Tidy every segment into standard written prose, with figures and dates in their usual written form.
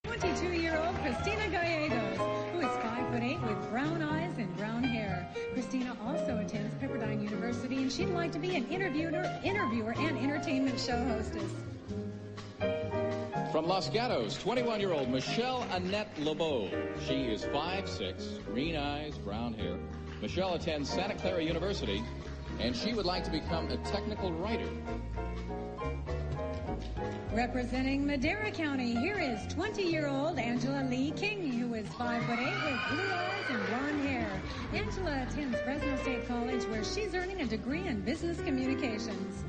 22-year-old Christina Gallegos, who is 5'8" with brown eyes and brown hair. Christina also attends Pepperdine University, and she'd like to be an interviewer and entertainment show hostess. From Los Gatos, 21-year-old Michelle Annette LeBeau. She is 5'6", green eyes, brown hair. Michelle attends Santa Clara University, and she would like to become a technical writer. Representing Madera County, here is 20-year-old Angela Lee King, who is 5'8" with blue eyes and blonde hair. Angela attends Fresno State College, where she's earning a degree in business communications.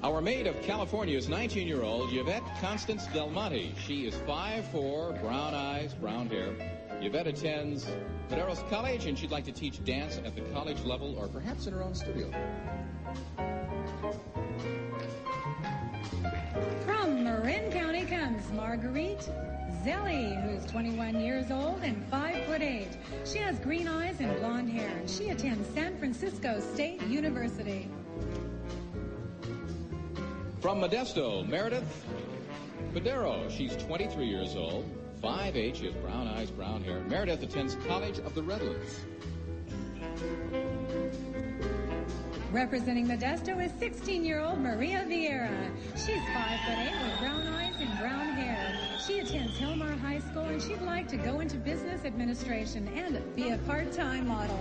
Our maid of California is 19-year-old Yvette Constance Del Monte. She is 5'4", brown eyes, brown hair. Yvette attends Maderos College, and she'd like to teach dance at the college level or perhaps in her own studio. From Marin County comes Marguerite Zelli, who's 21 years old and 5'8". She has green eyes and blonde hair, and she attends San Francisco State University. From Modesto, Meredith Padero. She's 23 years old, 5'8". She has brown eyes, brown hair. Meredith attends College of the Redlands. Representing Modesto is 16-year-old Maria Vieira. She's 5'8" with brown eyes and brown hair. She attends Hillmar High School, and she'd like to go into business administration and be a part-time model.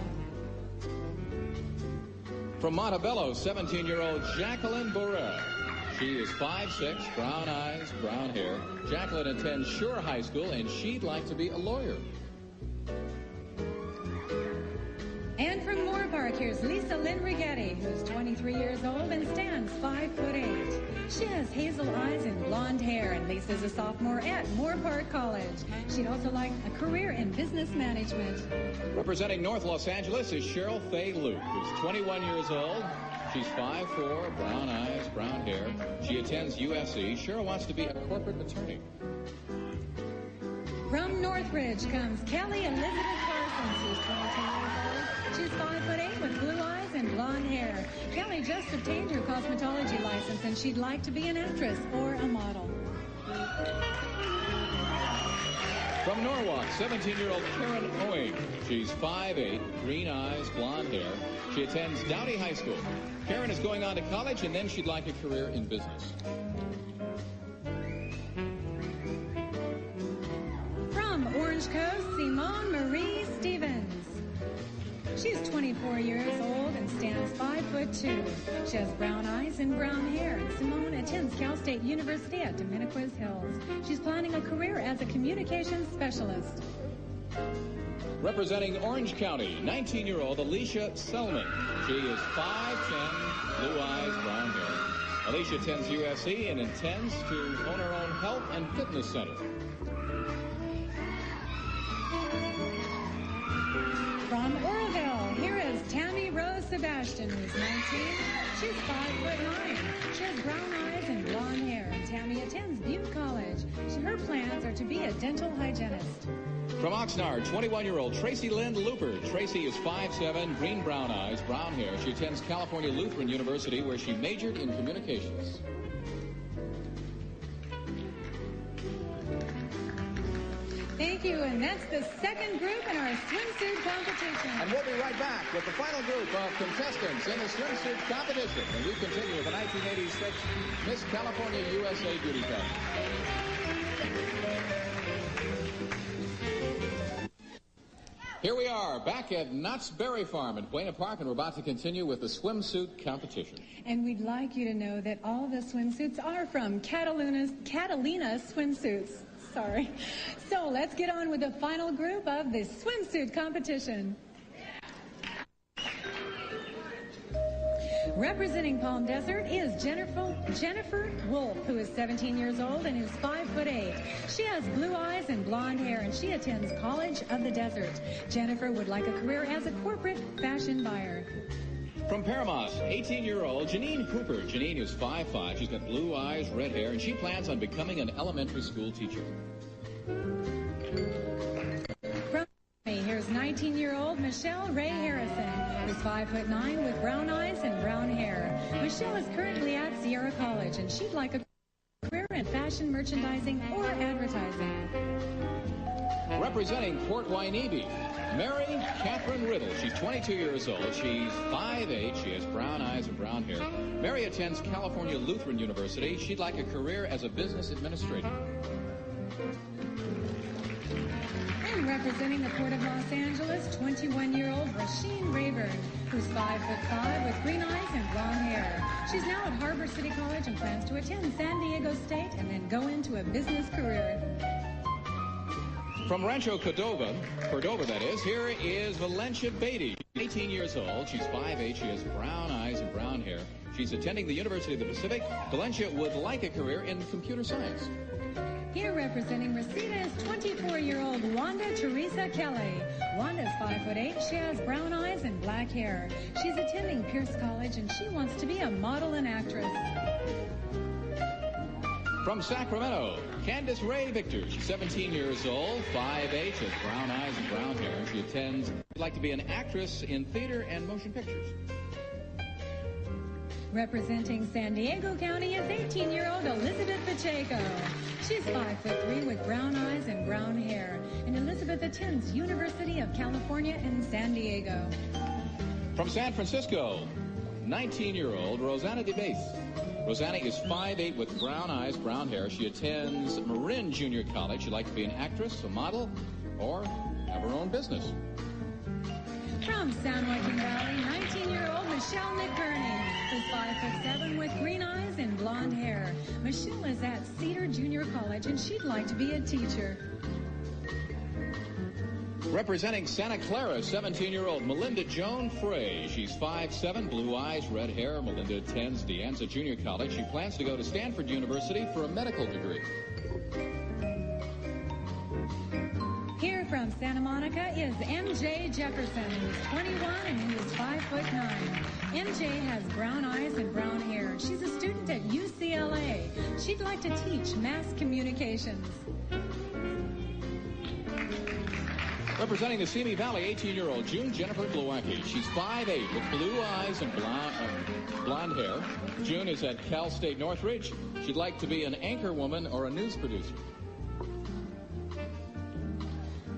From Montebello, 17-year-old Jacqueline Borrell. She is 5'6", brown eyes, brown hair. Jacqueline attends Shore High School, and she'd like to be a lawyer. And from Moorpark, here's Lisa Lynn Rigetti, who's 23 years old and stands 5'8". She has hazel eyes and blonde hair, and Lisa's a sophomore at Moorpark College. She'd also like a career in business management. Representing North Los Angeles is Cheryl Faye Luke, who's 21 years old. She's 5'4", brown eyes, brown hair. She attends USC. Cheryl wants to be a corporate attorney. From Northridge comes Kelly Elizabeth Parsons, who's 22 years old. She's 5'8" with blue eyes and blonde hair. Kelly just obtained her cosmetology license, and she'd like to be an actress or a model. From Norwalk, 17-year-old Karen Owing. She's 5'8", green eyes, blonde hair. She attends Downey High School. Karen is going on to college, and then she'd like a career in business. From Orange Coast, Simone Marie Stevens. She's 24 years old and stands 5'2". She has brown eyes and brown hair, and Simone attends Cal State University at Dominiquez Hills. She's planning a career as a communications specialist. Representing Orange County, 19-year-old Alicia Selman. She is 5'10", blue eyes, brown hair. Alicia attends USC and intends to own her own health and fitness center. From Oroville, here is Tammy Rose Sebastian, who's 19. She's 5'9". She has brown eyes and blonde hair, and Tammy attends Butte College. Her plans are to be a dental hygienist. From Oxnard, 21-year-old Tracy Lynn Looper. Tracy is 5'7", green-brown eyes, brown hair. She attends California Lutheran University, where she majored in communications. Thank you, and that's the second group in our swimsuit competition. And we'll be right back with the final group of contestants in the swimsuit competition. And we continue with the 1986 Miss California USA Beauty Pageant. Here we are, back at Knott's Berry Farm in Buena Park, and we're about to continue with the swimsuit competition. And we'd like you to know that all the swimsuits are from Catalina Swimsuits. Sorry. So let's get on with the final group of the swimsuit competition. Representing Palm Desert is Jennifer Wolf, who is 17 years old and is 5'8". She has blue eyes and blonde hair, and she attends College of the Desert. Jennifer would like a career as a corporate fashion buyer. From Paramount, 18-year-old Janine Hooper. Janine is 5'5". She's got blue eyes, red hair, and she plans on becoming an elementary school teacher. From here's 19-year-old Michelle Ray Harrison, who's 5'9" with brown eyes and brown hair. Michelle is currently at Sierra College, and she'd like a career corporate fashion merchandising or advertising. Representing Port Wainebe, Mary Catherine Riddle. She's 22 years old. She's 5'8". She has brown eyes and brown hair. Mary attends California Lutheran University. She'd like a career as a business administrator. And representing the Port of Los Angeles, 21-year-old Rasheen Rayburn, who's 5'5" with green eyes and blonde hair. She's now at Harbor City College and plans to attend San Diego State and then go into a business career. From Rancho Cordova that is, here is Valencia Beatty, 18 years old. She's 5'8". She has brown eyes and brown hair. She's attending the University of the Pacific. Valencia would like a career in computer science. Here representing Reseda is 24-year-old Wanda Teresa Kelly. Wanda's 5'8". She has brown eyes and black hair. She's attending Pierce College and she wants to be a model and actress. From Sacramento, Candace Ray Victor. She's 17 years old, 5'8", has brown eyes and brown hair. She'd like to be an actress in theater and motion pictures. Representing San Diego County is 18-year-old Elizabeth Pacheco. She's 5'3" with brown eyes and brown hair. And Elizabeth attends University of California in San Diego. From San Francisco, 19-year-old Rosanna DeBase. Rosanna is 5'8" with brown eyes, brown hair. She attends Marin Junior College. She'd like to be an actress, a model, or have her own business. From San Joaquin Valley, 19-year-old Michelle McBurney, who's 5'7" with green eyes and blonde hair. Michelle is at Cedar Junior College, and she'd like to be a teacher. Representing Santa Clara, 17-year-old Melinda Joan Frey. She's 5'7", blue eyes, red hair. Melinda attends De Anza Junior College. She plans to go to Stanford University for a medical degree. Here from Santa Monica is MJ Jefferson, who's 21 and who's 5'9". MJ has brown eyes and brown hair. She's a student at UCLA. She'd like to teach mass communications. Representing the Simi Valley, 18-year-old June Jennifer Glowacki. She's 5'8" with blue eyes and blonde hair. June is at Cal State Northridge. She'd like to be an anchor woman or a news producer.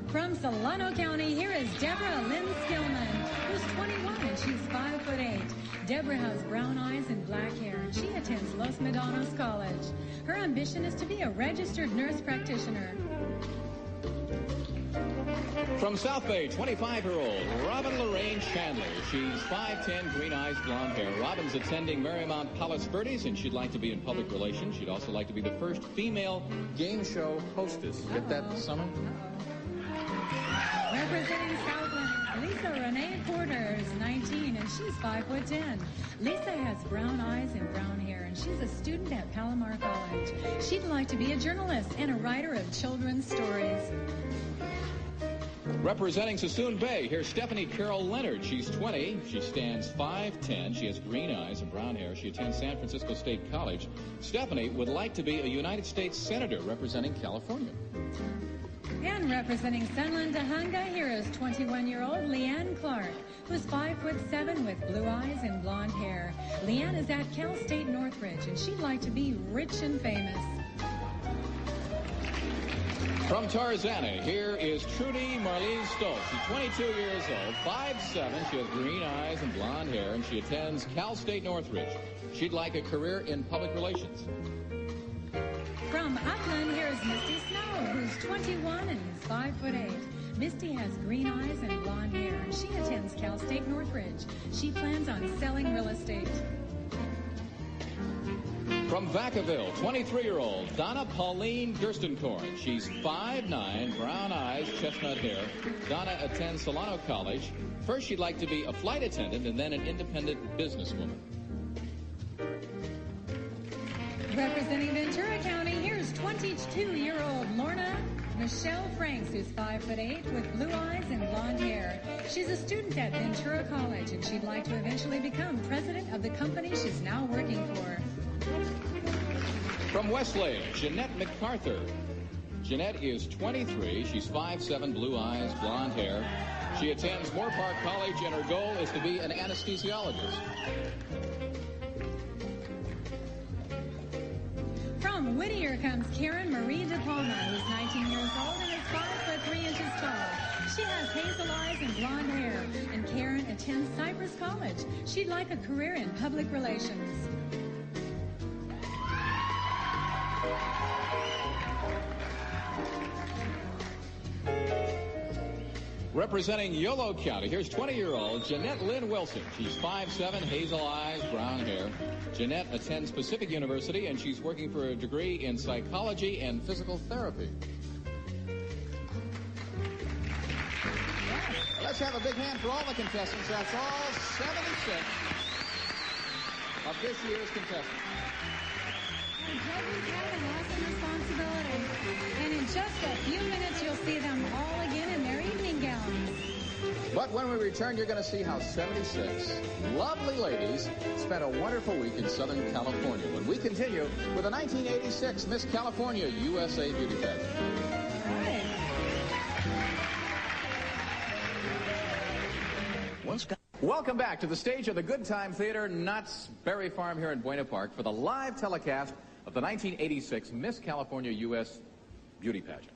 From Solano County, here is Deborah Lynn Skillman, who's 21 and she's 5'8". Deborah has brown eyes and black hair, and she attends Los Medanos College. Her ambition is to be a registered nurse practitioner. From South Bay, 25-year-old Robin Lorraine Chandler. She's 5'10", green eyes, blonde hair. Robin's attending Marymount Palos Verdes, and she'd like to be in public relations. She'd also like to be the first female game show hostess. Get that, Summer? Representing Southland, Lisa Renee Porter is 19 and she's 5'10". Lisa has brown eyes and brown hair and she's a student at Palomar College. She'd like to be a journalist and a writer of children's stories. Representing Sassoon Bay, here's Stephanie Carol Leonard. She's 20. She stands 5'10". She has green eyes and brown hair. She attends San Francisco State College. Stephanie would like to be a United States Senator representing California. And representing Sunland Tujunga, here is 21-year-old Leanne Clark, who's 5'7" with blue eyes and blonde hair. Leanne is at Cal State Northridge, and she'd like to be rich and famous. From Tarzana, here is Trudy Marlene Stoltz. She's 22 years old, 5'7". She has green eyes and blonde hair, and she attends Cal State Northridge. She'd like a career in public relations. From Upland, here is Misty Snow, who's 21 and is 5'8". Misty has green eyes and blonde hair, and she attends Cal State Northridge. She plans on selling real estate. From Vacaville, 23-year-old Donna Pauline Gerstenkorn. She's 5'9", brown eyes, chestnut hair. Donna attends Solano College. First, she'd like to be a flight attendant and then an independent businesswoman. Representing Ventura County, here's 22-year-old Lorna Michelle Franks, who's 5'8" with blue eyes and blonde hair. She's a student at Ventura College, and she'd like to eventually become president of the company she's now working for. From Westlake, Jeanette MacArthur. Jeanette is 23. She's 5'7", blue eyes, blonde hair. She attends Moorpark College, and her goal is to be an anesthesiologist. From Whittier comes Karen Marie De Palma, who's 19 years old and is 5'3" tall. She has hazel eyes and blonde hair, and Karen attends Cypress College. She'd like a career in public relations. Representing Yolo County, here's 20-year-old Jeanette Lynn Wilson. She's 5'7", hazel eyes, brown hair. Jeanette attends Pacific University, and she's working for a degree in psychology and physical therapy. Let's have a big hand for all the contestants. That's all 76 of this year's contestants. And judges have an awesome responsibility. And in just a few minutes, you'll see them all again in their evening gowns. But when we return, you're going to see how 76 lovely ladies spent a wonderful week in Southern California when we continue with the 1986 Miss California USA Beauty Pageant. All right. Welcome back to the stage of the Good Time Theater, Knott's Berry Farm here in Buena Park for the live telecast of the 1986 Miss California U.S. Beauty Pageant.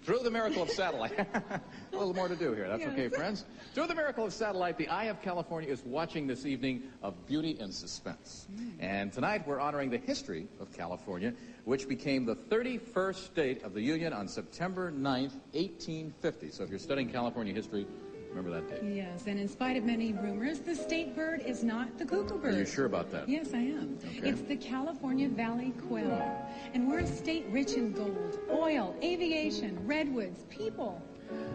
Through the miracle of satellite. A little more to do here. That's okay, friends. Through the miracle of satellite, the Eye of California is watching this evening of beauty and suspense. And tonight we're honoring the history of California, which became the 31st state of the Union on September 9th, 1850. So if you're studying California history, remember that date. Yes, and in spite of many rumors, the state bird is not the cuckoo bird. Are you sure about that? Yes, I am. Okay. It's the California Valley quail. And we're a state rich in gold, oil, aviation, redwoods, people.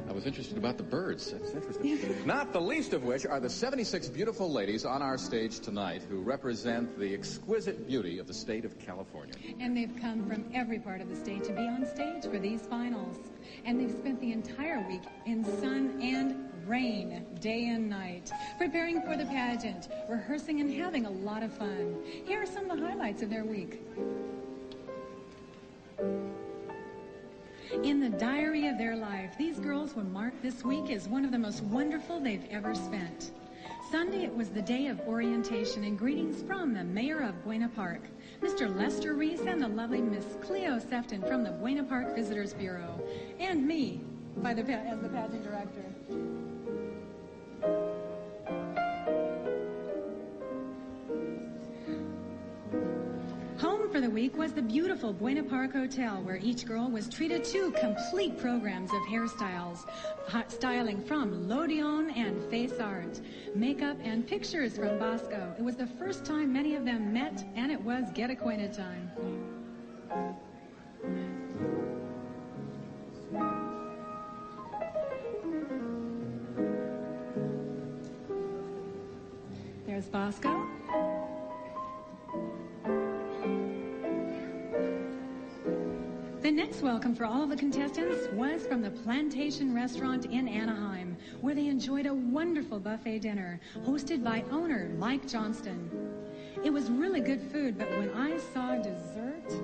I was interested about the birds. That's interesting. Not the least of which are the 76 beautiful ladies on our stage tonight who represent the exquisite beauty of the state of California. And they've come from every part of the state to be on stage for these finals. And they've spent the entire week in sun and rain, day and night, preparing for the pageant, rehearsing and having a lot of fun. Here are some of the highlights of their week. In the diary of their life, these girls will mark this week as one of the most wonderful they've ever spent. Sunday, it was the day of orientation and greetings from the mayor of Buena Park, Mr. Lester Reese, and the lovely Miss Cleo Sefton from the Buena Park Visitors Bureau, and me as the pageant director. Home for the week was the beautiful Buena Park Hotel, where each girl was treated to complete programs of hairstyles, styling from L'Odeon and Face Art, makeup and pictures from Bosco. It was the first time many of them met, and it was get acquainted time. There's Bosco. The next welcome for all of the contestants was from the Plantation Restaurant in Anaheim, where they enjoyed a wonderful buffet dinner hosted by owner Mike Johnston. It was really good food, but when I saw dessert...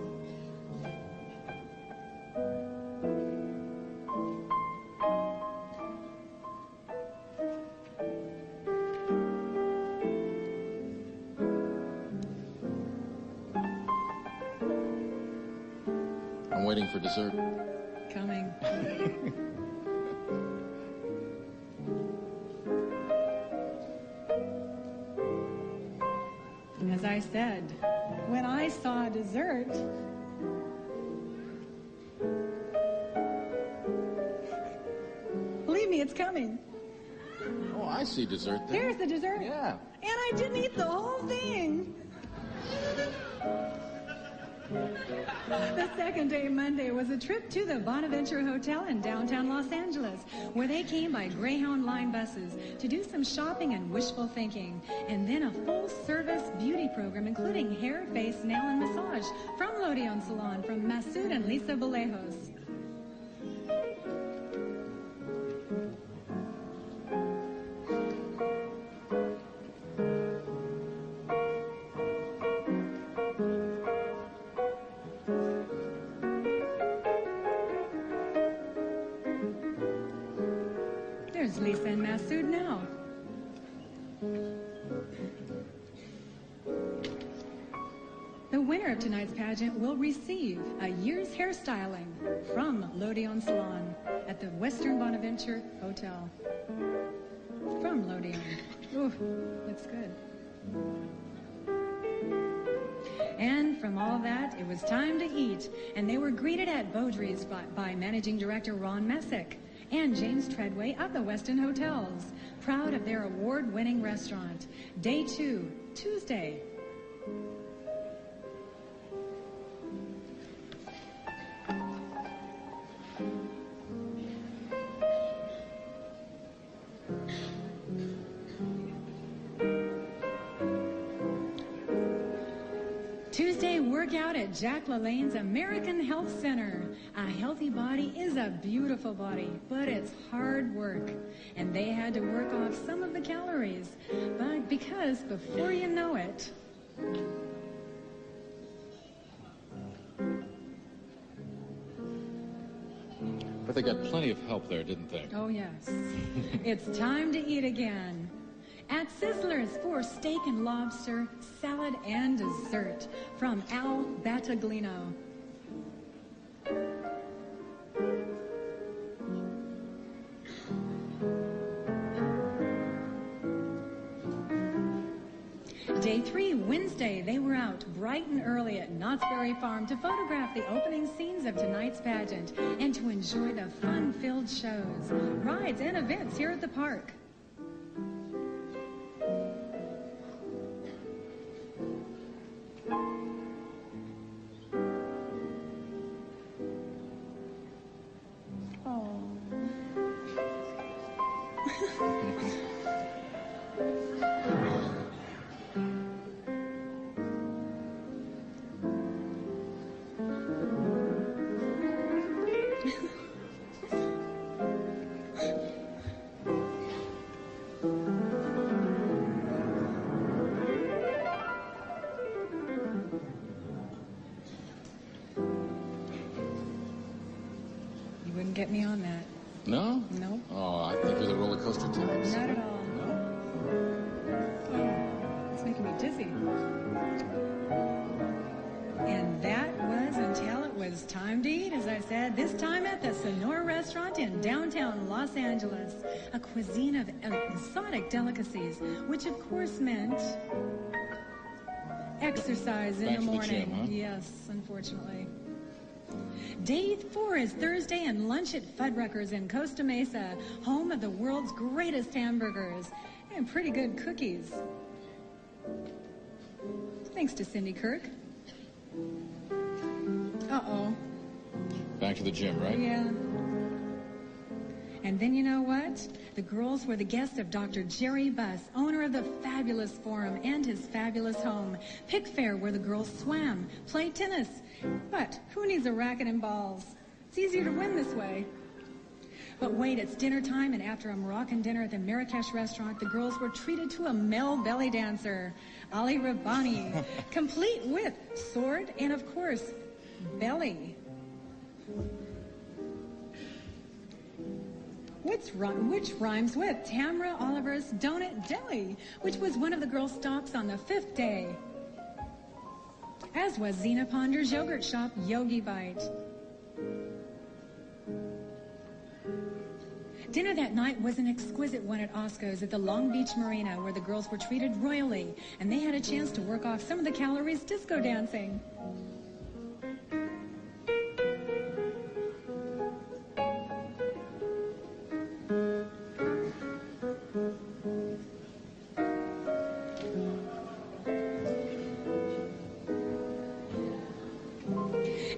I'm waiting for dessert. Coming. As I said, when I saw dessert, believe me, it's coming. Oh, I see dessert there. Here's the dessert. Yeah. And I didn't eat the whole thing. The second day, Monday, was a trip to the Bonaventure Hotel in downtown Los Angeles, where they came by Greyhound line buses to do some shopping and wishful thinking, and then a full-service beauty program, including hair, face, nail, and massage from L'Odeon Salon from Masoud and Lisa Valejos. There's Lisa and Masoud now. The winner winner of tonight's pageant will receive a year's hairstyling from L'Odeon Salon at the Western Bonaventure Hotel. From L'Odeon. Ooh, looks good. And from all that, it was time to eat, and they were greeted at Beaudry's by Managing Director Ron Messick and James Treadway of the Westin Hotels, proud of their award-winning restaurant. Day 2, Tuesday. Tuesday workout at Jack LaLanne's American Health Center. A healthy body is a beautiful body, but it's hard work. And they had to work off some of the calories. But because before you know it, But they got plenty of help there, didn't they? oh yes, it's time to eat again. At Sizzler's for steak and lobster, salad, and dessert from Al Battaglino. Day 3, Wednesday, they were out bright and early at Knott's Berry Farm to photograph the opening scenes of tonight's pageant and to enjoy the fun-filled shows, rides, and events here at the park. You wouldn't get me on that. No? No. Oh, I think you're the roller coaster types. Not at all. Oh, it's making me dizzy. And that was until it was time to eat, as I said, this time at the Sonora Restaurant in downtown Los Angeles. A cuisine of exotic delicacies, which of course meant exercise in Back the to the morning. gym, huh? Yes, unfortunately. Day 4 is Thursday and lunch at Fuddruckers in Costa Mesa, home of the world's greatest hamburgers and pretty good cookies. Thanks to Cindy Kirk. Uh-oh. Back to the gym, right? Yeah. And then you know what? The girls were the guests of Dr. Jerry Buss, owner of the Fabulous Forum and his fabulous home. Pickfair, where the girls swam, played tennis. But who needs a racket and balls? It's easier to win this way. But wait, it's dinner time, and after a Moroccan dinner at the Marrakesh restaurant, the girls were treated to a male belly dancer, Ali Rabbani, complete with sword and, of course, belly. Which rhymes with Tamra Oliver's Donut Deli, which was one of the girls' stops on the 5th day. As was Zena Ponder's yogurt shop, Yogi Bite. Dinner that night was an exquisite one at Osco's at the Long Beach Marina, where the girls were treated royally, and they had a chance to work off some of the calories disco dancing.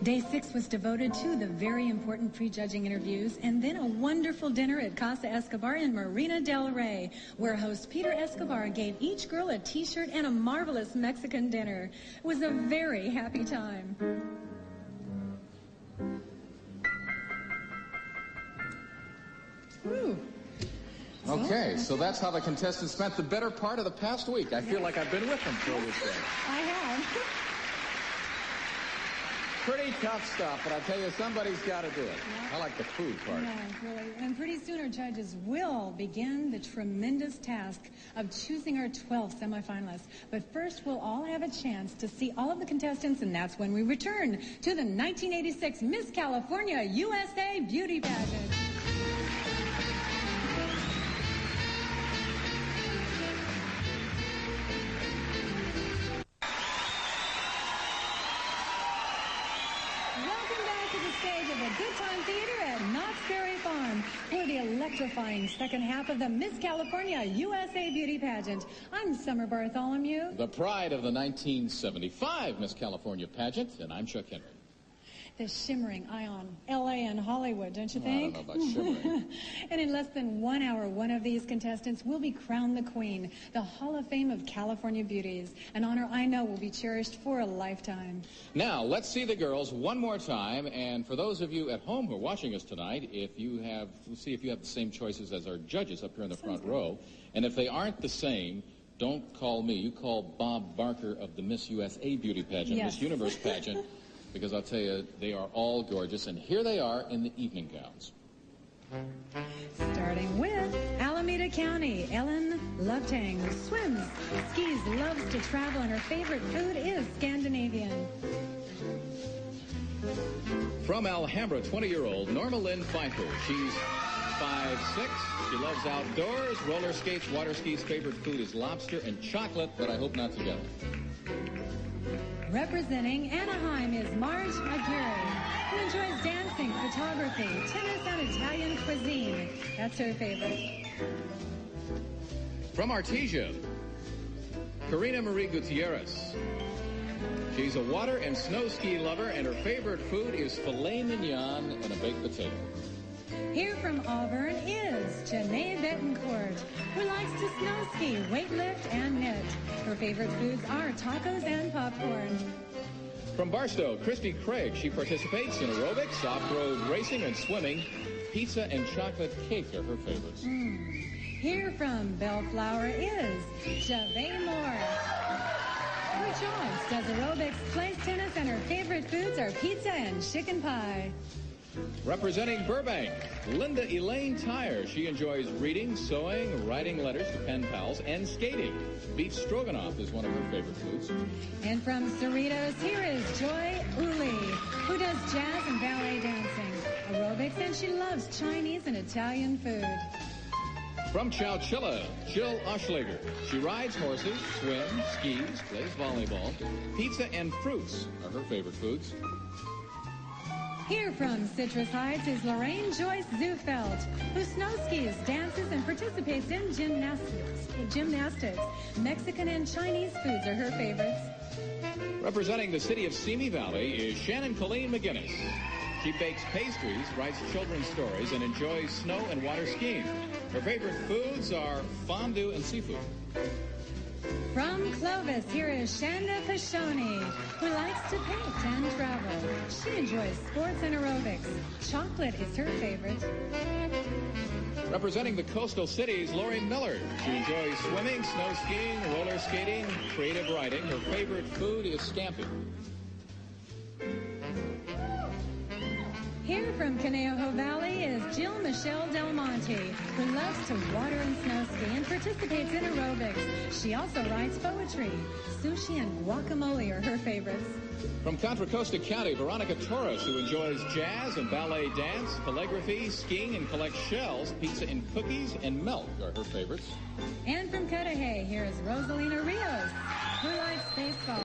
Day 6 was devoted to the very important prejudging interviews, and then a wonderful dinner at Casa Escobar in Marina del Rey, where host Peter Escobar gave each girl a t-shirt and a marvelous Mexican dinner. It was a very happy time. Woo. Okay, so that's how the contestants spent the better part of the past week. I feel like I've been with them for this day. I have. pretty tough stuff, but I tell you, somebody's got to do it. I like the food part. Yeah, really. And pretty soon our judges will begin the tremendous task of choosing our 12 semifinalists. But first, we'll all have a chance to see all of the contestants, and that's when we return to the 1986 Miss California USA Beauty Pageant. Good Time Theater at Knott's Berry Farm for the electrifying second half of the Miss California USA Beauty Pageant. I'm Summer Bartholomew, the pride of the 1975 Miss California pageant, and I'm Chuck Henry. The shimmering eye on L.A. and Hollywood, don't you think? I don't know about shimmering. And in less than 1 hour, one of these contestants will be crowned the Queen, the Hall of Fame of California Beauties, an honor I know will be cherished for a lifetime. Now, let's see the girls one more time, and for those of you at home who are watching us tonight, we'll see if you have the same choices as our judges up here in the front row, and if they aren't the same, don't call me. You call Bob Barker of the Miss USA Beauty Pageant, yes. Miss Universe Pageant, because I'll tell you, they are all gorgeous, and here they are in the evening gowns. Starting with Alameda County, Ellen Lovetang swims, skis, loves to travel, and her favorite food is Scandinavian. From Alhambra, 20-year-old Norma Lynn Pfeiffer. She's 5'6". She loves outdoors, roller skates, water skis. Favorite food is lobster and chocolate, but I hope not together. Representing Anaheim is Marge Aguirre, who enjoys dancing, photography, tennis, and Italian cuisine. That's her favorite. From Artesia, Karina Marie Gutierrez. She's a water and snow ski lover, and her favorite food is filet mignon and a baked potato. Here from Auburn is Janae Betancourt, who likes to snow ski, weightlift, and knit. Her favorite foods are tacos and popcorn. From Barstow, Christy Craig. She participates in aerobics, off-road racing, and swimming. Pizza and chocolate cake are her favorites. Here from Bellflower is Javée Moore, who jogs, does aerobics, plays tennis, and her favorite foods are pizza and chicken pie. Representing Burbank, Linda Elaine Tyre. She enjoys reading, sewing, writing letters to pen pals, and skating. Beef stroganoff is one of her favorite foods. And from Cerritos, here is Joy Uli, who does jazz and ballet dancing, aerobics, and she loves Chinese and Italian food. From Chowchilla, Jill Oschlager. She rides horses, swims, skis, plays volleyball. Pizza and fruits are her favorite foods. Here from Citrus Heights is Lorraine Joyce Zufeld, who snow skis, dances, and participates in gymnastics. Mexican and Chinese foods are her favorites. Representing the city of Simi Valley is Shannon Colleen McGinnis. She bakes pastries, writes children's stories, and enjoys snow and water skiing. Her favorite foods are fondue and seafood. From Clovis, here is Shanda Pashoni, who likes to paint and travel. She enjoys sports and aerobics. Chocolate is her favorite. Representing the coastal cities, Lori Miller. She enjoys swimming, snow skiing, roller skating, creative writing. Her favorite food is scampi. Here from Conejo Valley is Jill Michelle Del Monte, who loves to water and snow ski and participates in aerobics. She also writes poetry. Sushi and guacamole are her favorites. From Contra Costa County, Veronica Torres, who enjoys jazz and ballet dance, calligraphy, skiing, and collects shells. Pizza and cookies and milk are her favorites. And from Cudahy, here is Rosalina Rios, who likes baseball.